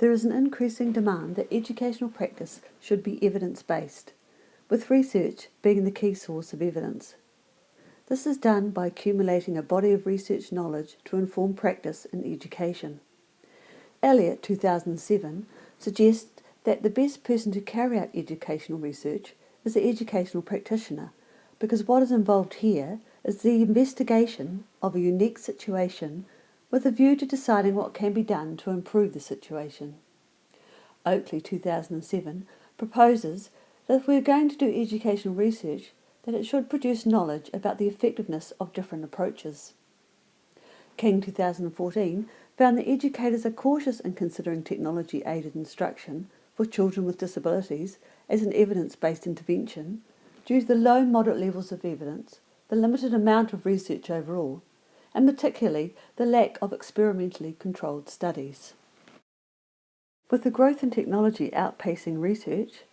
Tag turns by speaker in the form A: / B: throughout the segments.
A: There is an increasing demand that educational practice should be evidence-based, with research being the key source of evidence. This is done by accumulating a body of research knowledge to inform practice in education. Elliott, 2007, suggests that the best person to carry out educational research is the educational practitioner, because what is involved here is the investigation of a unique situation with a view to deciding what can be done to improve the situation. Oakley, 2007, proposes that if we are going to do educational research, that it should produce knowledge about the effectiveness of different approaches. King, 2014, found that educators are cautious in considering technology-aided instruction for children with disabilities as an evidence-based intervention due to the low moderate levels of evidence, the limited amount of research overall, and particularly the lack of experimentally controlled studies. With the growth in technology outpacing research,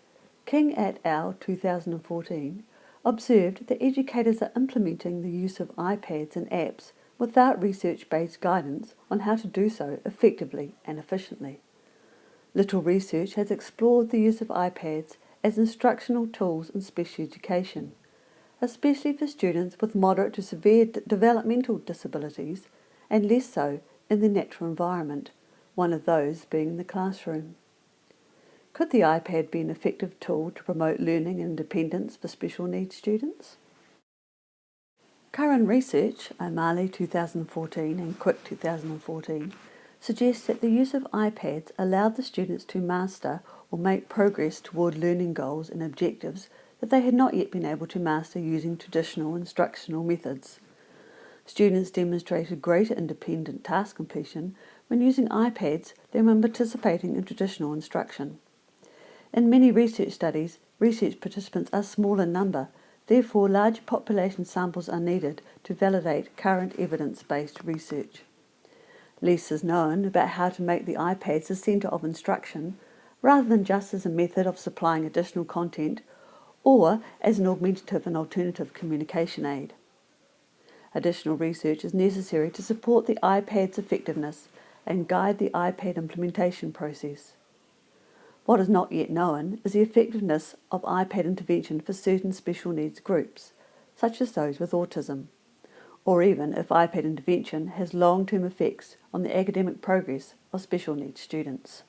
A: King et al. 2014 observed that educators are implementing the use of iPads and apps without research-based guidance on how to do so effectively and efficiently. Little research has explored the use of iPads as instructional tools in special education, especially for students with moderate to severe developmental disabilities and less so in the natural environment, one of those being the classroom. Could the iPad be an effective tool to promote learning and independence for special needs students? Current research, O'Malley 2014 and Quick 2014, suggests that the use of iPads allowed the students to master or make progress toward learning goals and objectives that they had not yet been able to master using traditional instructional methods. Students demonstrated greater independent task completion when using iPads than when participating in traditional instruction. In many research studies, research participants are small in number, therefore large population samples are needed to validate current evidence-based research. Less is known about how to make the iPads the centre of instruction, rather than just as a method of supplying additional content or as an augmentative and alternative communication aid. Additional research is necessary to support the iPad's effectiveness and guide the iPad implementation process. What is not yet known is the effectiveness of iPad intervention for certain special needs groups, such as those with autism, or even if iPad intervention has long-term effects on the academic progress of special needs students.